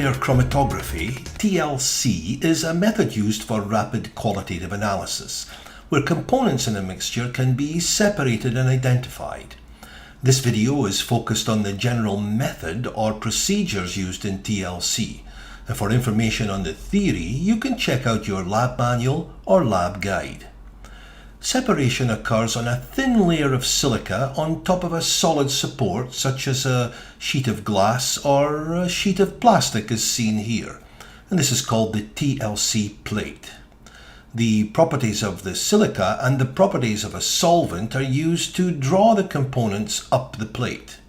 two-layer chromatography, TLC, is a method used for rapid qualitative analysis, where components in a mixture can be separated and identified. This video is focused on the general method or procedures used in TLC, and for information on the theory, you can check out your lab manual or lab guide. Separation occurs on a thin layer of silica on top of a solid support such as a sheet of glass or a sheet of plastic as seen here, and this is called the TLC plate. The properties of the silica and the properties of a solvent are used to draw the components up the plate.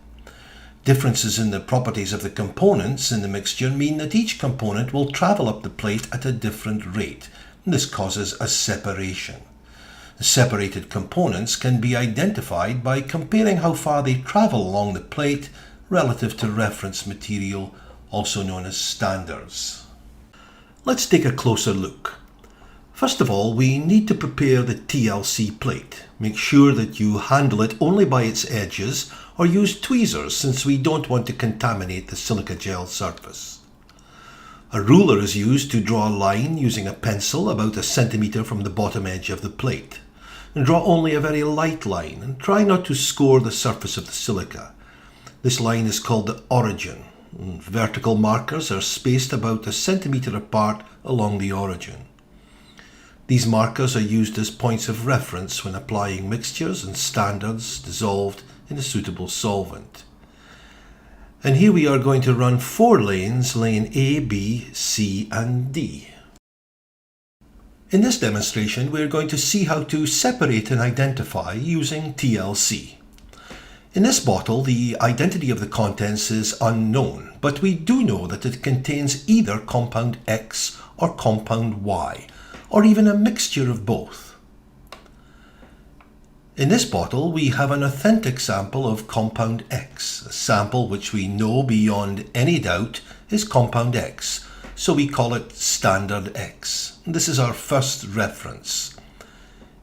Differences in the properties of the components in the mixture mean that each component will travel up the plate at a different rate, and this causes a separation. The separated components can be identified by comparing how far they travel along the plate relative to reference material, also known as standards. Let's take a closer look. First of all, we need to prepare the TLC plate. Make sure that you handle it only by its edges or use tweezers since we don't want to contaminate the silica gel surface. A ruler is used to draw a line using a pencil about 1 centimeter from the bottom edge of the plate. And draw only a very light line and try not to score the surface of the silica. This line is called the origin. Vertical markers are spaced about 1 centimeter apart along the origin. These markers are used as points of reference when applying mixtures and standards dissolved in a suitable solvent. And here we are going to run 4 lanes, lane A, B, C and D. In this demonstration, we're going to see how to separate and identify using TLC. In this bottle, the identity of the contents is unknown, but we do know that it contains either compound X or compound Y, or even a mixture of both. In this bottle, we have an authentic sample of compound X, a sample which we know beyond any doubt is compound X, so we call it standard X. This is our first reference.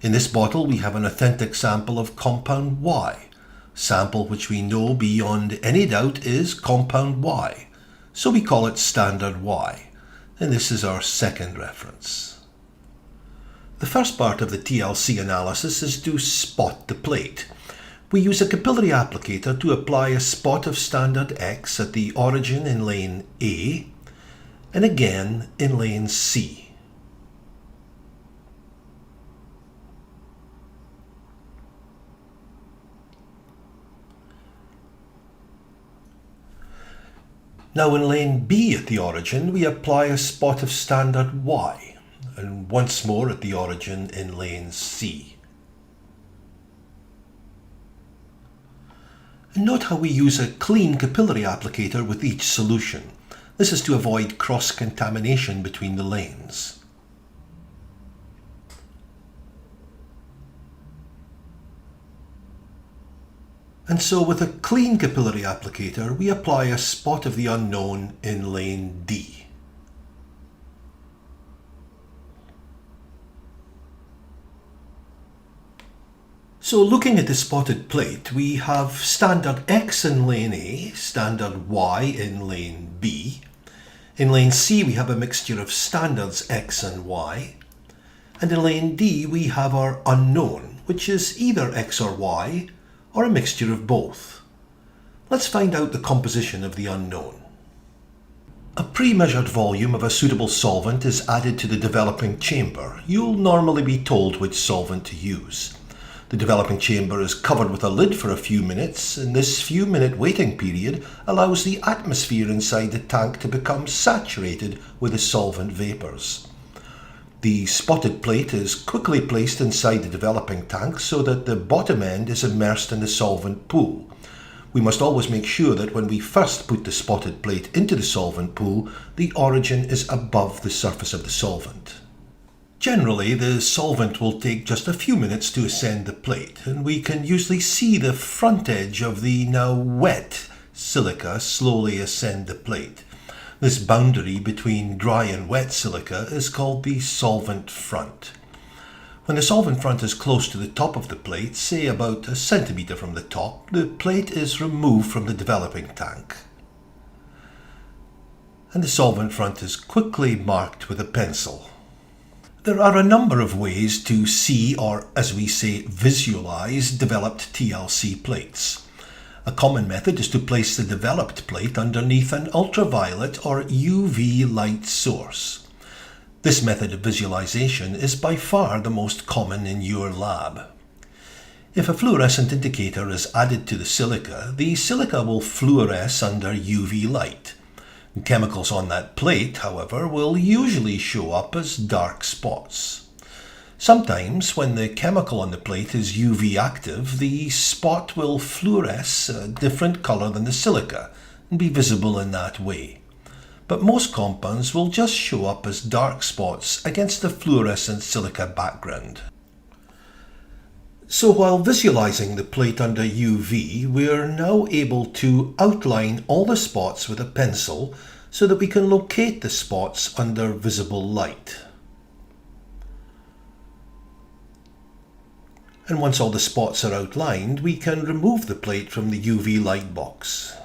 In this bottle, we have an authentic sample of compound Y, sample which we know beyond any doubt is compound Y, so we call it standard Y, and this is our second reference. The first part of the TLC analysis is to spot the plate. We use a capillary applicator to apply a spot of standard X at the origin in lane A, and again in lane C. Now in lane B at the origin, we apply a spot of standard Y, and once more at the origin in lane C. And note how we use a clean capillary applicator with each solution. This is to avoid cross-contamination between the lanes. And so with a clean capillary applicator, we apply a spot of the unknown in lane D. So looking at the spotted plate, we have standard X in lane A, standard Y in lane B. In lane C, we have a mixture of standards X and Y. And in lane D, we have our unknown, which is either X or Y, or a mixture of both. Let's find out the composition of the unknown. A pre-measured volume of a suitable solvent is added to the developing chamber. You'll normally be told which solvent to use. The developing chamber is covered with a lid for a few minutes, and this few-minute waiting period allows the atmosphere inside the tank to become saturated with the solvent vapors. The spotted plate is quickly placed inside the developing tank so that the bottom end is immersed in the solvent pool. We must always make sure that when we first put the spotted plate into the solvent pool, the origin is above the surface of the solvent. Generally, the solvent will take just a few minutes to ascend the plate, and we can usually see the front edge of the now wet silica slowly ascend the plate. This boundary between dry and wet silica is called the solvent front. When the solvent front is close to the top of the plate, say about 1 centimeter from the top, the plate is removed from the developing tank. and the solvent front is quickly marked with a pencil. There are a number of ways to see, or as we say, visualize developed TLC plates. A common method is to place the developed plate underneath an ultraviolet or UV light source. This method of visualization is by far the most common in your lab. If a fluorescent indicator is added to the silica will fluoresce under UV light. Chemicals on that plate, however, will usually show up as dark spots. Sometimes, when the chemical on the plate is UV active, the spot will fluoresce a different color than the silica and be visible in that way. But most compounds will just show up as dark spots against the fluorescent silica background. So while visualizing the plate under UV, we're now able to outline all the spots with a pencil so that we can locate the spots under visible light. And once all the spots are outlined, we can remove the plate from the UV light box.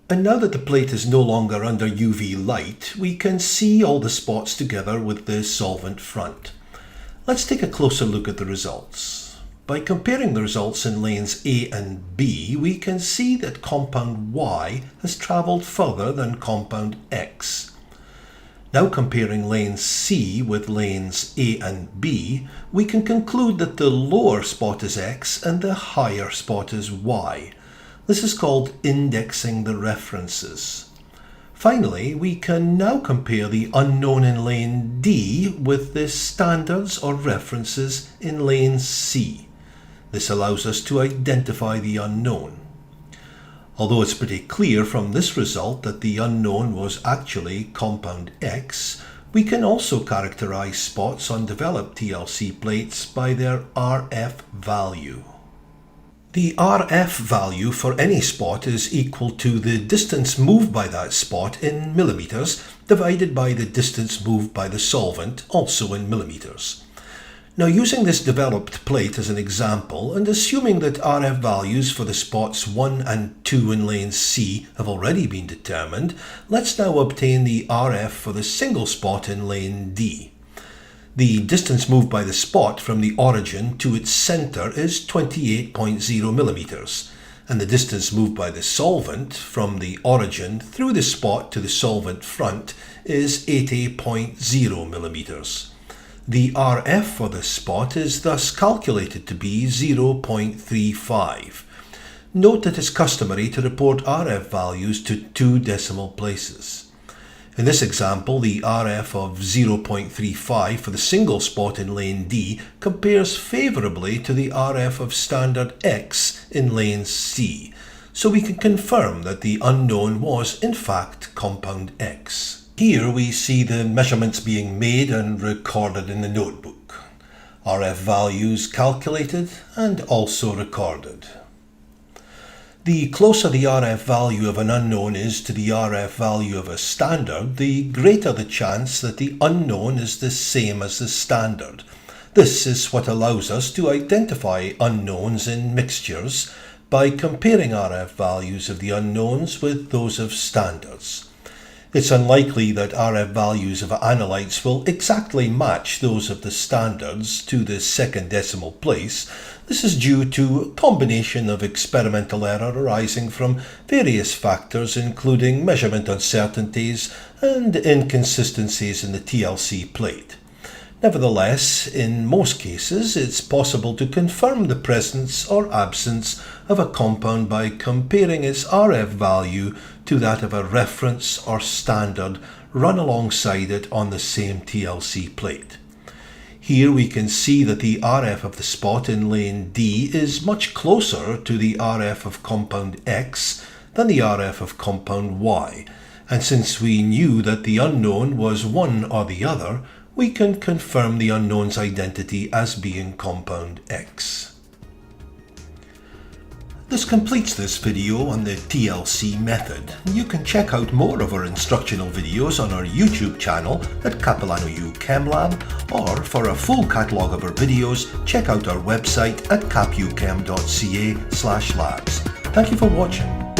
And now that the plate is no longer under UV light, we can see all the spots together with the solvent front. Let's take a closer look at the results. By comparing the results in lanes A and B, we can see that compound Y has travelled further than compound X. Now comparing lane C with lanes A and B, we can conclude that the lower spot is X and the higher spot is Y. This is called indexing the references. Finally, we can now compare the unknown in lane D with the standards or references in lane C. This allows us to identify the unknown. Although it's pretty clear from this result that the unknown was actually compound X, we can also characterize spots on developed TLC plates by their RF value. The RF value for any spot is equal to the distance moved by that spot in millimeters divided by the distance moved by the solvent, also in millimeters. Now, using this developed plate as an example, and assuming that RF values for the spots 1 and 2 in lane C have already been determined, let's now obtain the RF for the single spot in lane D. The distance moved by the spot from the origin to its centre is 28.0 millimeters, and the distance moved by the solvent from the origin through the spot to the solvent front is 80.0 millimeters. The RF for this spot is thus calculated to be 0.35. Note that it's customary to report RF values to 2 decimal places. In this example, the RF of 0.35 for the single spot in lane D compares favourably to the RF of standard X in lane C, so we can confirm that the unknown was in fact compound X. Here we see the measurements being made and recorded in the notebook. RF values calculated and also recorded. The closer the RF value of an unknown is to the RF value of a standard, the greater the chance that the unknown is the same as the standard. This is what allows us to identify unknowns in mixtures by comparing RF values of the unknowns with those of standards. It's unlikely that RF values of analytes will exactly match those of the standards to the second decimal place. This is due to a combination of experimental error arising from various factors, including measurement uncertainties and inconsistencies in the TLC plate. Nevertheless, in most cases, it's possible to confirm the presence or absence of a compound by comparing its RF value to that of a reference or standard run alongside it on the same TLC plate. Here we can see that the RF of the spot in lane D is much closer to the RF of compound X than the RF of compound Y, and since we knew that the unknown was one or the other, we can confirm the unknown's identity as being compound X. This completes this video on the TLC method. You can check out more of our instructional videos on our YouTube channel at Capilano U ChemLab, or for a full catalogue of our videos, check out our website at capuchem.ca/labs. Thank you for watching.